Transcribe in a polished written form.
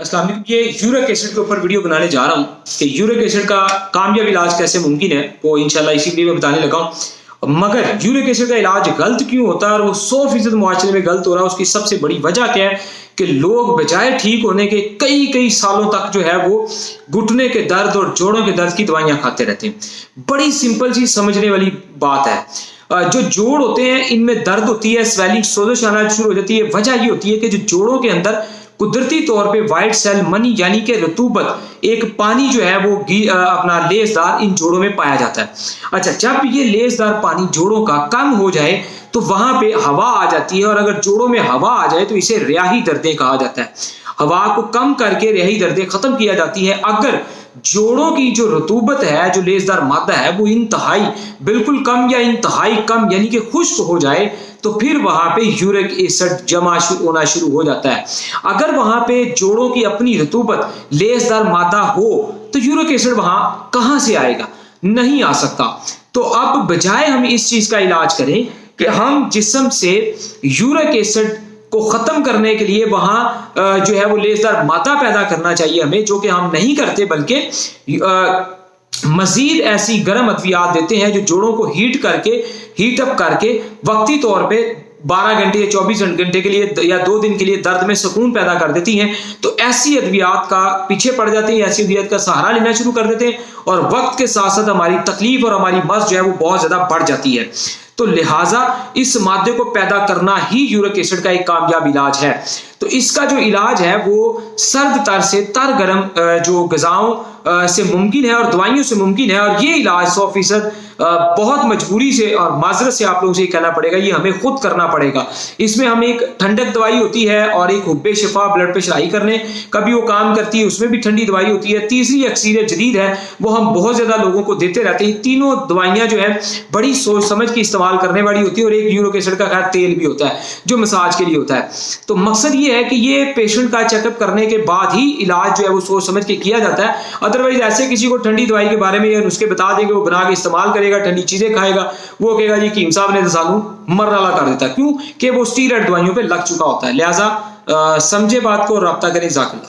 अस्सलाम वालेकुम। ये यूरिक एसिड के ऊपर वीडियो बनाने जा रहा हूँ कि यूरिक एसिड का कामयाब इलाज कैसे मुमकिन है, वो इंशाल्लाह इसी वीडियो में बताने लगा हूँ। मगर यूरिक एसिड का इलाज गलत क्यों होता है और वो 100% मुआशरे में गलत हो रहा है, उसकी सबसे बड़ी वजह क्या है कि लोग बजाय ठीक होने के कई कई सालों तक जो है वो घुटने के दर्द और जोड़ों के दर्द की दवाइयां खाते रहते हैं। बड़ी सिंपल सी समझने वाली बात है। जो जोड़ होते हैं इनमें दर्द होती है, स्वेलिंग, सोजश आना शुरू हो जाती है। वजह ये होती है कि जो जोड़ों के अंदर कुदरती तौर पे व्हाइट सेल मनी यानी कि रतूबत, एक पानी जो है वो अपना लेसदार इन जोड़ों में पाया जाता है। अच्छा, जब ये लेसदार पानी जोड़ों का कम हो जाए तो वहां पे हवा आ जाती है, और अगर जोड़ों में हवा आ जाए तो इसे रियाही दर्दें कहा जाता है। हवा को कम करके रियाही दर्दें खत्म किया जाती है। अगर जोड़ों की जो रतूबत है, जो लेसदार मादा है, वो इंतहाई बिल्कुल कम या इंतहाई कम यानी कि खुश्क हो जाए तो फिर वहां पे यूरिक एसिड जमा होना शुरू हो जाता है। अगर वहां पे जोड़ों की अपनी रतूबत, लेसदार मादा हो तो यूरिक एसिड वहां कहां से आएगा? नहीं आ सकता। तो अब बजाय हम इस चीज का इलाज करें कि हम जिस्म से यूरिक एसिड को खत्म करने के लिए वहां जो है वो लेसदार मादा पैदा करना चाहिए हमें, जो कि हम नहीं करते, बल्कि मजीद ऐसी गर्म अद्वियात देते हैं जो जोड़ों को हीट अप करके वक्ती तौर पे 12 घंटे या 24 घंटे के लिए या 2 दिन के लिए दर्द में सुकून पैदा कर देती हैं। तो ऐसी अद्वियात का पीछे पड़ जाते हैं, ऐसी अद्वियात का सहारा लेना शुरू कर देते हैं, और वक्त के साथ साथ हमारी तकलीफ और हमारी मर्ज जो है वो बहुत ज्यादा बढ़ जाती है। तो लिहाजा इस मादे को पैदा करना ही यूरिक एसिड का एक कामयाब इलाज है। तो इसका जो इलाज है वो सर्द तर से तर गर्म जो ग़िज़ाओं से मुमकिन है और दवाइयों से मुमकिन है। और ये इलाज 100% बहुत मजबूरी से और माजरत से आप लोगों से कहना पड़ेगा, ये हमें खुद करना पड़ेगा। इसमें हम एक ठंडक दवाई होती है और एक हुब्बे शिफा ब्लड प्रेशर हाई करने का भी वो काम करती है, उसमें भी ठंडी दवाई होती है। तीसरी अक्सीर जदीद है, वो हम बहुत ज्यादा लोगों को देते रहते हैं। तीनों दवाइयां जो है बड़ी सोच समझ के इस्तेमाल करने वाली होती है। और एक यूरिक एसिड का खैर तेल भी होता है जो मसाज के लिए होता है। तो मकसद ये है कि ये पेशेंट का चेकअप करने के बाद ही इलाज जो है वो सोच समझ के किया जाता है। अदरवाइज ऐसे किसी को ठंडी दवाई के बारे में या नुस्खे बता देंगे, वो बना के इस्तेमाल करेगा, ठंडी चीजें खाएगा, वो कहेगा जी कीम साहब ने तो सानू मरना कर देता, क्यों कि वो स्टीरॉयड दवाइयों पे लग चुका होता है। लिहाजा समझे बात को, रब्ता करें। जाकिर।